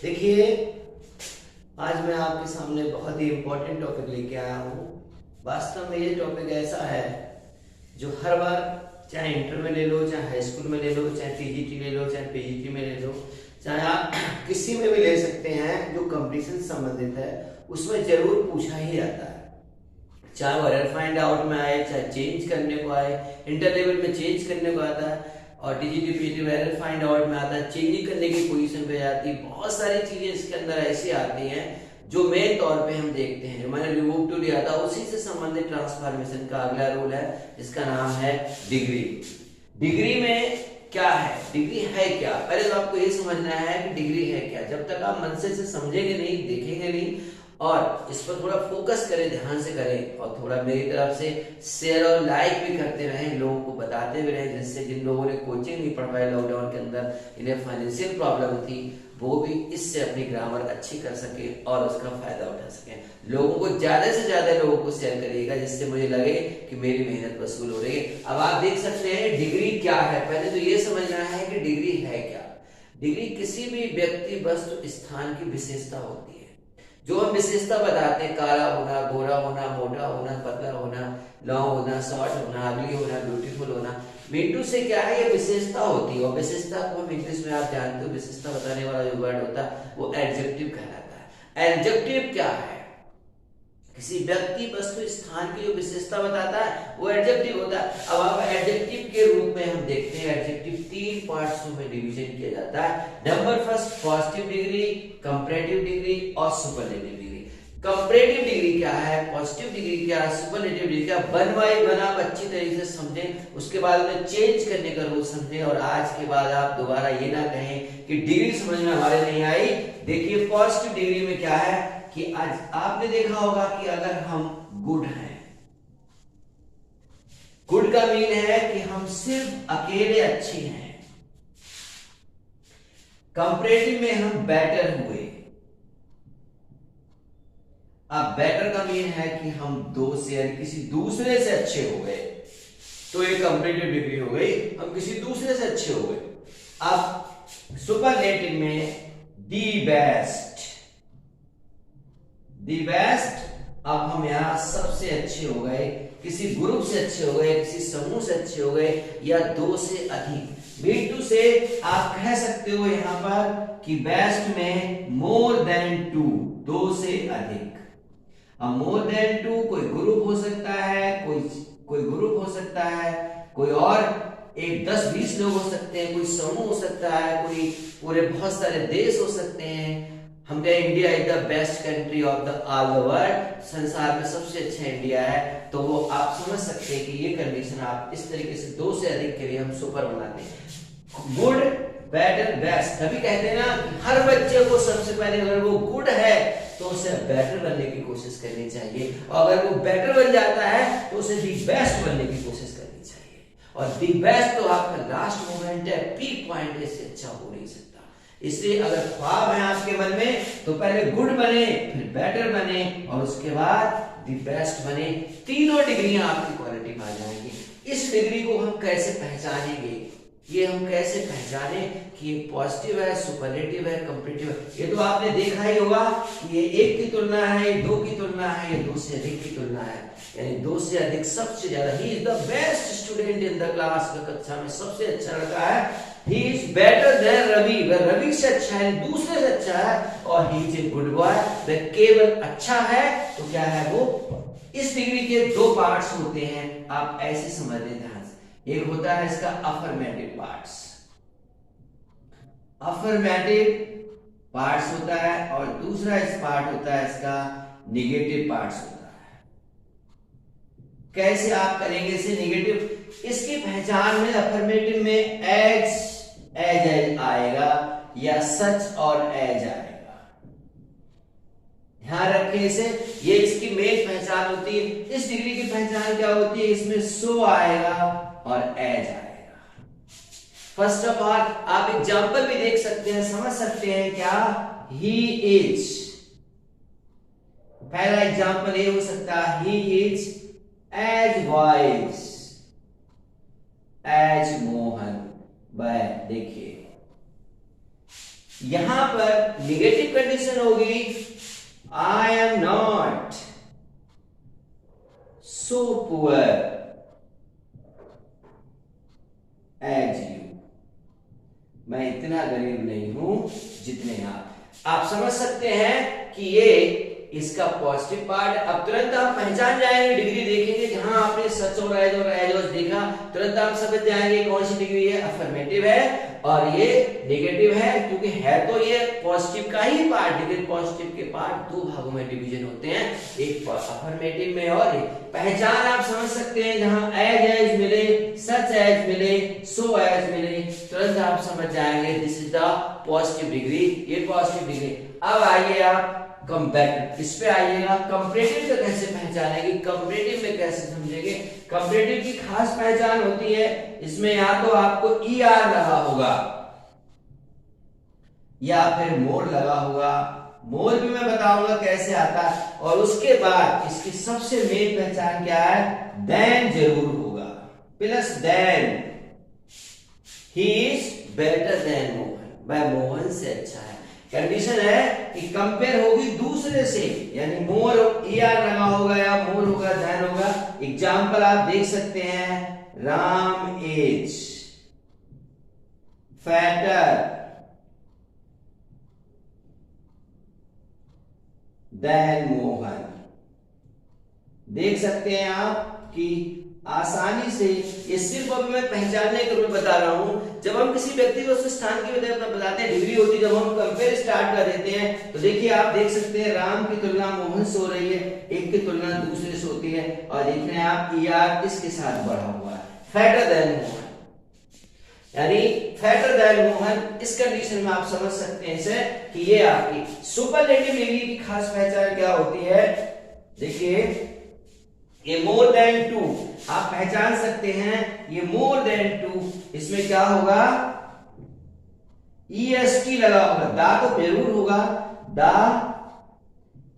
देखिए, आज मैं आपके सामने बहुत ही इम्पोर्टेंट टॉपिक लेके आया हूँ। वास्तव में ये टॉपिक ऐसा है जो हर बार, चाहे इंटर में ले लो, चाहे हाई स्कूल में ले लो, चाहे टीजीटी ले लो, चाहे पीजीटी में ले लो, चाहे आप किसी में भी ले सकते हैं, जो कंपटीशन से संबंधित है उसमें जरूर पूछा ही जाता है। चाहे वो एरर फाइंड आउट में आए, चाहे चेंज करने को आए, इंटर लेवल में चेंज करने को आता है, और टीजीटी पीजीटी में एरर फाइंड आउट में आता है, चेंजिंग करने की पोजीशन पे जाती है। बहुत सारी चीजें इसके अंदर ऐसी आती हैं जो मेन तौर पे हम देखते हैं। जो मैंने रिमूव टू दिया था उसी से संबंधित ट्रांसफॉर्मेशन का अगला रूल है, जिसका नाम है डिग्री। डिग्री में क्या है, डिग्री है क्या, पहले तो आपको ये समझना है कि डिग्री है क्या। जब तक आप मन से समझेंगे नहीं, देखेंगे नहीं, और इस पर थोड़ा फोकस करें, ध्यान से करें, और थोड़ा मेरी तरफ से शेयर और लाइक भी करते रहें, लोगों को बताते भी रहें, जिससे जिन लोगों ने कोचिंग नहीं पढ़ पाए लॉकडाउन के अंदर, इन्हें फाइनेंशियल प्रॉब्लम थी, वो भी इससे अपनी ग्रामर अच्छी कर सके और उसका फायदा उठा सके। लोगों को ज्यादा से ज्यादा लोगों को शेयर करिएगा, जिससे मुझे लगे कि मेरी मेहनत वसूल हो रही है। अब आप देख सकते हैं डिग्री क्या है। पहले तो ये समझना है कि डिग्री है क्या। डिग्री किसी भी व्यक्ति, वस्तु, स्थान की विशेषता होती है। जो हम विशेषता बताते हैं, काला होना, गोरा होना, मोटा होना, पतला होना, लॉन्ग होना, शॉर्ट होना, अगली होना, ब्यूटीफुल होना, मिंटू से क्या है, ये विशेषता होती है। और विशेषता को हम इंग्लिश में आप जानते हो, विशेषता बताने वाला जो वर्ड होता है वो एडजेक्टिव कहलाता है। एडजेक्टिव क्या है, किसी व्यक्ति, वस्तु, स्थान की जो विशेषता बताता है वो एडजेक्टिव होता है। अब आप एडजेक्टिव के रूप में हम देखते हैं, एडजेक्टिव 3 पार्ट्स में डिवीजन किया जाता है। Number first, positive degree, comparative degree और सुपरलेटिव डिग्री। कंपैरेटिव डिग्री क्या है, पॉजिटिव डिग्री क्या है, सुपरलेटिव डिग्री क्या, वन बाय वन आप अच्छी तरीके से समझें, उसके बाद में चेंज करने का रूल समझें, और आज के बाद आप दोबारा ये ना कहें कि डिग्री समझ में हमारे नहीं आई। देखिए पॉजिटिव डिग्री में क्या है कि आज आपने देखा होगा कि अगर हम गुड हैं, गुड का मीन है कि हम सिर्फ अकेले अच्छे हैं। कंपैरेटिव में हम बेटर हुए। अब बेटर का मीन है कि हम दो से, किसी दूसरे से अच्छे हो गए, तो ये कंपैरेटिव डिग्री हो गई, हम किसी दूसरे से अच्छे हो गए। अब सुपरलेटिव में दी बेस्ट, दी बेस्ट, अब हम यहां सबसे अच्छे हो गए, किसी ग्रुप से अच्छे हो गए, किसी समूह से अच्छे हो गए, या दो से अधिक। B2 से आप कह सकते हो यहां पर कि बेस्ट में मोर देन 2, दो से अधिक। अब मोर देन 2 कोई ग्रुप हो सकता है, कोई ग्रुप हो सकता है, कोई और एक 10-20 लोग हो सकते हैं, कोई समूह हो सकता है, कोई पूरे बहुत सारे देश हो सकते हैं। हम कहें India is the best country of the all the world, संसार में सबसे अच्छा इंडिया है, तो वो आप समझ सकते हैं कि ये कंडीशन आप इस तरीके से दो से अधिक के लिए हम सुपर बनाते हैं। Good, better, best. तभी कहते हैं ना कि हर बच्चे को सबसे पहले अगर वो गुड है तो उसे बेटर बनने की कोशिश करनी चाहिए, और अगर वो बेटर बन जाता है तो उसे दी बेस्ट बनने की कोशिश करनी चाहिए। और दी बेस्ट तो आपका लास्ट मोमेंट है, पीक पॉइंट है, इससे अच्छा हो नहीं सकता। इसलिए अगर ख्वाब है आपके मन में तो पहले गुड बने, फिर बेटर बने, और उसके बाद दी बेस्ट बने। तीनों डिग्रियां आपकी क्वालिटी में आ जाएंगी। इस डिग्री को हम कैसे पहचानेंगे, ये हम कैसे पहचाने कि ये पॉजिटिव है, सुपरलेटिव है, कंपैरेटिव है। ये तो आपने देखा ही होगा कि ये एक की तुलना है, ये दो की तुलना है, ये दो से अधिक की तुलना है, यानी दो से अधिक सबसे ज्यादा। He is the best student in the class, कक्षा में सबसे अच्छा लड़का है। He is better than Ravi, वह रवि से अच्छा है, दूसरे से अच्छा है। और he is a good boy, वह केवल अच्छा है। तो क्या है वो, इस डिग्री के दो पार्ट्स होते हैं, आप ऐसे समझ लें ध्यान से। एक होता है इसका अफर्मेटिव पार्ट्स, अफर्मेटिव पार्ट्स होता है, और दूसरा इस पार्ट होता है इसका निगेटिव पार्ट्स होता है। कैसे आप करेंगे इसे निगेटिव, इसकी पहचान में अफर्मेटिव में एज आएगा, या सच और एज आएगा। ध्यान रखें इसे, ये इसकी मेन पहचान होती है। इस डिग्री की पहचान क्या होती है, इसमें सो आएगा और एज आएगा। फर्स्ट ऑफ ऑल आप एग्जांपल भी देख सकते हैं, समझ सकते हैं क्या, ही इज, पहला एग्जांपल ये हो सकता है, he is as wise as Mohan. वह, देखिए यहां पर निगेटिव कंडीशन होगी, I am not so poor as you, मैं इतना गरीब नहीं हूं जितने आप समझ सकते हैं कि ये इसका पॉजिटिव पार्ट। अब तुरंत आप पहचान जाएंगे, डिग्री देखेंगे जहां आपने सच और एज देखा, तुरंत आप समझ जाएंगे कौन सी डिग्री है, अफर्मेटिव है और ये नेगेटिव है, क्योंकि है तो ये पॉजिटिव का ही पार्ट, लेकिन पॉजिटिव के पार्ट दो भागों में डिवीजन होते हैं, एक अफर्मेटिव में और एक। पहचान आप समझ सकते हैं, जहां एज मिले, सच एज मिले, सो एज मिले, तुरंत आप समझ जाएंगे this is the positive degree, ये पॉजिटिव डिग्री। अब आइए आप कंपैरेटिव, इस पे आइएगा। कंपैरेटिव को कैसे पहचानेंगे, कंपैरेटिव में कैसे समझेंगे? कंपैरेटिव की खास पहचान होती है, इसमें या तो आपको ER लगा होगा या फिर मोर लगा होगा। मोर भी मैं बताऊंगा कैसे आता है, और उसके बाद इसकी सबसे मेन पहचान क्या है, देन जरूर होगा, plus than, he is better than Mohan, वह मोहन से अच्छा है। कंडीशन है कि कंपेयर होगी दूसरे से, यानी मोर ER लगा होगा या मोर होगा, देन होगा। एग्जाम्पल आप देख सकते हैं, Ram is fatter than Mohan. देख सकते हैं आप कि आसानी से, ये सिर्फ अभी मैं पहचानने के रूप बता रहा हूं। जब हम किसी व्यक्ति को उस स्थान की वजह बताते हैं, डिग्री होती है, जब हम कंपेयर स्टार्ट कर देते हैं तो देखिए आप देख सकते हैं राम की तुलना मोहन से हो रही है, एक की तुलना दूसरे से होती है, और देख रहे हैं आप ER इसके साथ बढ़ा हुआ है, फैटर देन मोहन, यानी फैटर देन मोहन। इस कंडीशन में आप समझ सकते हैं इसे कि ये आपकी सुपरलेटिव डिग्री की खास पहचान क्या होती है। देखिए ये मोर देन 2 आप पहचान सकते हैं, ये मोर देन 2, इसमें क्या होगा, EST लगा होगा, दा तो जरूर होगा, दा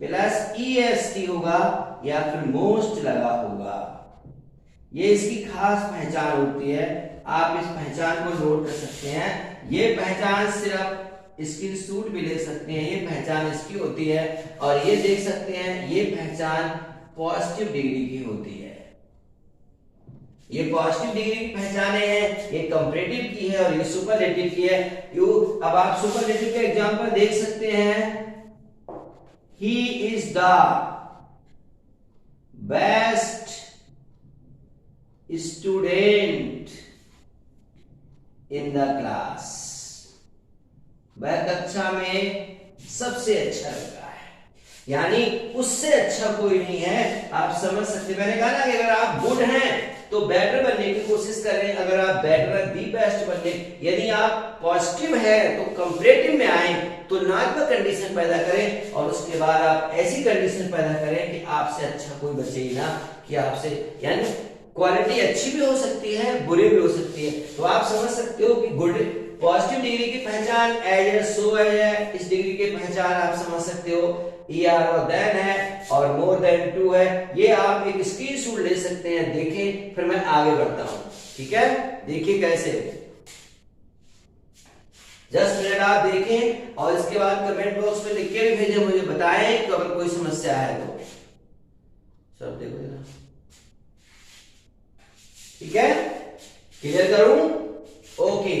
प्लस EST होगा, या फिर मोस्ट लगा होगा। ये इसकी खास पहचान होती है, आप इस पहचान को नोट कर सकते हैं। ये पहचान सिर्फ स्क्रीनशॉट भी ले सकते हैं, ये पहचान इसकी होती है, और ये देख सकते हैं ये पहचान पॉजिटिव डिग्री की होती है। ये पॉजिटिव डिग्री की पहचाने हैं, ये कंपैरेटिव की है और ये सुपरलेटिव की है। क्यों? अब आप सुपरलेटिव का एग्जांपल देख सकते हैं, ही is the best student in the class, वह कक्षा में सबसे अच्छा लगा है, यानी उससे अच्छा कोई नहीं है। आप समझ सकते, मैंने कहा ना कि अगर आप गुड हैं तो बेटर बनने की कोशिश करें, अगर आप बेटर दी बेस्ट बनने, यदि आप पॉजिटिव है तो कंपैरेटिव में आए, तुलनात्मक कंडीशन पैदा करें, और उसके बाद आप ऐसी कंडीशन पैदा करें कि आपसे अच्छा कोई बचे ही ना, कि आपसे, यानी क्वालिटी अच्छी भी हो सकती है, बुरी भी हो सकती है। तो आप समझ सकते हो कि गुड पॉजिटिव डिग्री की पहचान एज है, सो है, इस डिग्री की पहचान आप समझ सकते हो ER और देन है, और मोर देन 2 है। ये आप एक स्क्रीनशॉट ले सकते हैं, देखें, फिर मैं आगे बढ़ता हूं, ठीक है। देखिए कैसे, जस्ट मिनट आप देखें, और इसके बाद कमेंट बॉक्स में लिख के भी भेजें, मुझे बताएं कि अगर कोई समस्या है तो। सब देखो जरा, ठीक है, क्लियर करूं? ओके,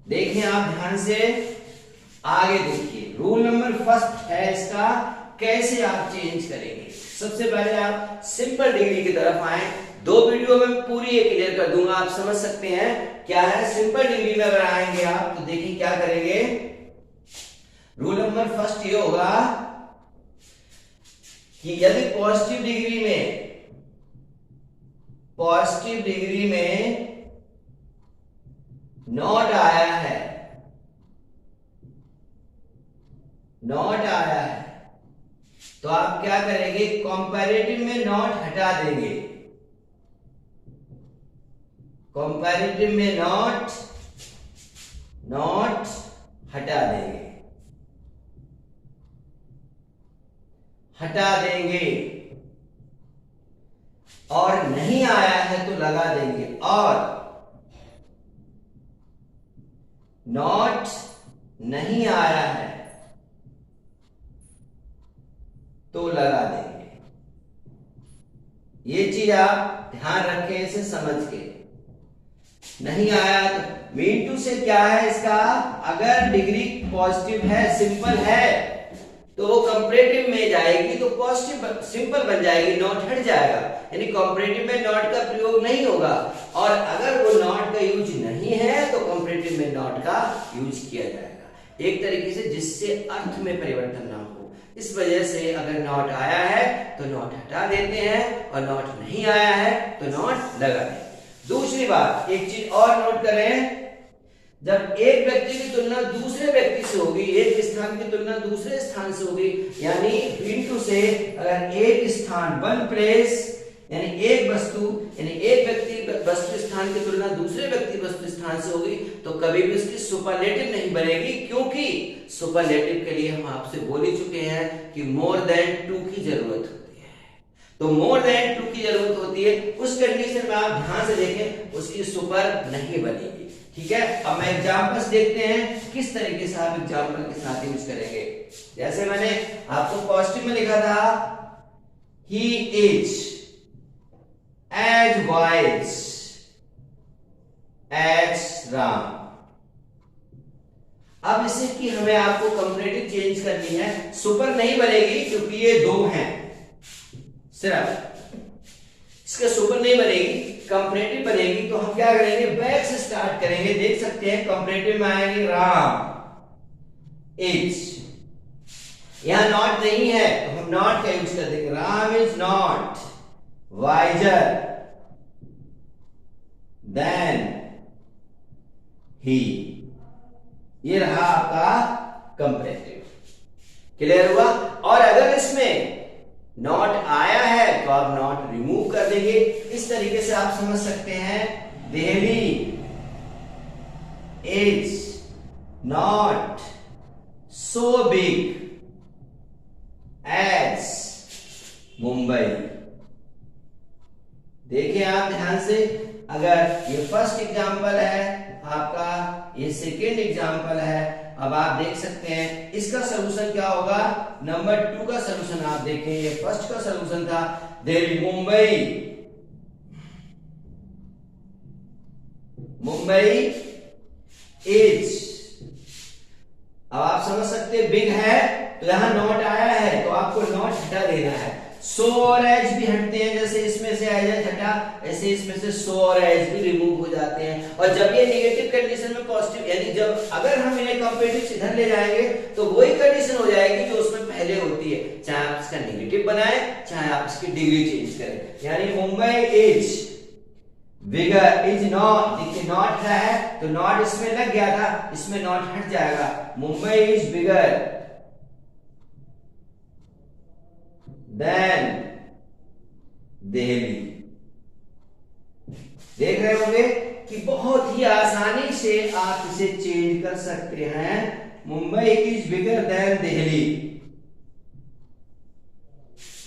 देखिए आप ध्यान से आगे देखिए। रूल नंबर फर्स्ट है इसका, कैसे आप चेंज करेंगे। सबसे पहले आप सिंपल डिग्री की तरफ आए, 2 वीडियो में पूरी ये क्लियर कर दूंगा, आप समझ सकते हैं क्या है। सिंपल डिग्री में अगर आएंगे आप तो देखिए क्या करेंगे। रूल नंबर फर्स्ट ये होगा कि यदि पॉजिटिव डिग्री में नॉट आया है, तो आप क्या करेंगे, कंपैरेटिव में नॉट हटा देंगे, कंपैरेटिव में नॉट हटा देंगे, और नहीं आया है तो लगा देंगे, और नॉट नहीं आया है तो लगा देंगे। ये चीज आप ध्यान रखें, इसे समझ के। नहीं आया तो मीन टू से क्या है इसका, अगर डिग्री पॉजिटिव है, सिंपल है, तो वो कंपैरेटिव में जाएगी तो पॉजिटिव सिंपल बन जाएगी, नॉट हट जाएगा, यानी कंपैरेटिव में नॉट का प्रयोग नहीं होगा। और अगर वो नॉट का यूज नहीं है तो कंपैरेटिव में नॉट का यूज किया जाएगा, एक तरीके से जिससे अर्थ में परिवर्तन ना हो। इस वजह से अगर नॉट आया है तो नॉट हटा देते हैं, और नॉट नहीं आया है तो नॉट लगा देते हैं। दूसरी बात, एक चीज और नोट करें, जब एक व्यक्ति की तुलना दूसरे व्यक्ति से होगी, एक स्थान की तुलना दूसरे स्थान से होगी, यानी बिंदु से अगर एक स्थान, वन प्लेस, यानी एक वस्तु, यानी एक व्यक्ति वस्तु स्थान की तुलना दूसरे व्यक्ति वस्तु स्थान से होगी, तो कभी भी उसकी सुपरलेटिव नहीं बनेगी, क्योंकि सुपरलेटिव के लिए हम आपसे बोल ही चुके हैं कि मोर देन 2 की जरूरत होती है। तो मोर देन 2 की जरूरत होती है, उस कंडीशन में आप ध्यान से देखें, उसकी सुपर नहीं बनेगी। ठीक है, अब मैं एग्जांपल्स देखते हैं किस तरीके से आप एग्जांपल के साथ यूज करेंगे। जैसे मैंने आपको पॉजिटिव में लिखा था, he is as wise as Ram. अब इसे की हमें आपको कंपैरेटिव चेंज करनी है, सुपर नहीं बनेगी क्योंकि ये दो हैं, सिर्फ इसका सुपर नहीं बनेगी, कंपैरेटिव बनेगी। तो हम क्या करेंगे, बैक से स्टार्ट करेंगे। देख सकते हैं कंपैरेटिव में आएगी राम इज, यहां नॉट नहीं है तो हम नॉट का यूज कर देंगे, Ram is not wiser than he। ये रहा आपका कंपैरेटिव, क्लियर हुआ। और अगर इसमें नॉट आया है तो आप नॉट रिमूव कर देंगे। इस तरीके से आप समझ सकते हैं, Delhi is not so big as Mumbai. देखिए आप ध्यान से, अगर ये फर्स्ट एग्जांपल है आपका, ये सेकेंड एग्जांपल है। अब आप देख सकते हैं इसका सलूशन क्या होगा, नंबर 2 का सलूशन आप देखें, ये फर्स्ट का सलूशन था, दिल्ली मुंबई इज। अब आप समझ सकते हैं बिग है तो यहां नॉट आया है तो आपको नॉट हटा देना है। सो और एज भी हटते हैं, जैसे इसमें से एज हटा, ऐसे इसमें से सो और एज भी रिमूव हो जाते हैं। और जब ये नेगेटिव कंडीशन में पॉजिटिव, यानी जब अगर हम इन्हें कंपैरेटिव इधर ले जाएंगे तो वही कंडीशन हो जाएगी जो उसमें पहले होती है, चाहे आप इसका नेगेटिव बनाए चाहे आप इसकी डिग्री चेंज करें। यानी Mumbai is bigger is not, देखिए नॉट है तो नॉट इसमें लग गया था, इसमें नॉट हट जाएगा, Mumbai is bigger than Delhi. देख रहे होंगे कि बहुत ही आसानी से आप इसे चेंज कर सकते हैं, Mumbai is bigger than Delhi.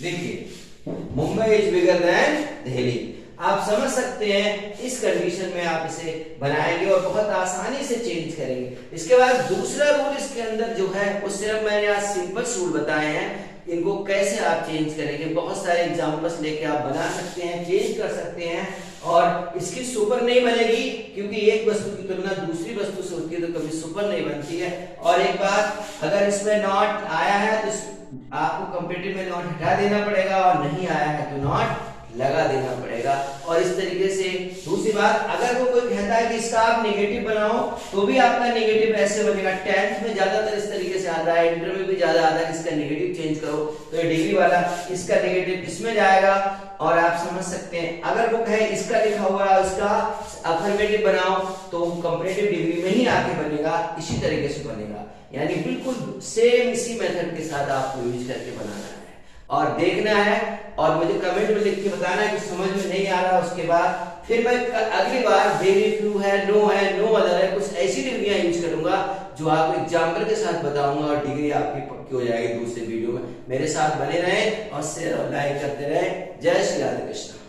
देखिए Mumbai is bigger than Delhi, आप समझ सकते हैं इस कंडीशन में आप इसे बनाएंगे और बहुत आसानी से चेंज करेंगे। इसके बाद दूसरा रूल इसके अंदर जो है वो सिर्फ मैंने आज सिंपल रूल बताए हैं, इनको कैसे आप चेंज करेंगे। बहुत सारे एग्जांपल्स लेके आप बना सकते हैं, चेंज कर सकते हैं, और इसकी सुपर नहीं बनेगी क्योंकि एक वस्तु की तुलना दूसरी वस्तु से होती है तो कभी सुपर नहीं बनती है। और एक बात, अगर इसमें नॉट आया है तो आपको कंपैरेटिव में नॉट हटा देना पड़ेगा, और नहीं आया है तो नॉट लगा देना पड़ेगा। और इस तरीके से दूसरी बात, अगर वो कोई कहता है कि इसका आप नेगेटिव बनाओ तो भी आपका नेगेटिव ऐसे बनेगा। 10th में ज्यादातर इस तरीके से आता है, इंटर में भी ज्यादा आता है, इसका नेगेटिव चेंज करो तो ये डिग्री वाला इसका नेगेटिव इसमें जाएगा। और आप समझ सकते हैं अगर वो कहे इसका लिखा हुआ है उसका अफर्मेटिव बनाओ तो कंपैरेटिव डिग्री में ही आके बनेगा, इसी तरीके से बनेगा। यानी बिल्कुल सेम इसी मेथड के साथ आपको यूज करके बनाना है और देखना है, और मुझे कमेंट में लिख के बताना है कि समझ में नहीं आ रहा। उसके बाद फिर मैं अगली बार वेरी फ्यू है, नो अदर है, कुछ ऐसी डिग्रियां यूज करूंगा जो आपको एग्जाम्पल के साथ बताऊंगा और डिग्री आपकी पक्की हो जाएगी दूसरे वीडियो में। मेरे साथ बने रहें और शेयर और लाइक करते रहें। जय श्री राधे कृष्ण।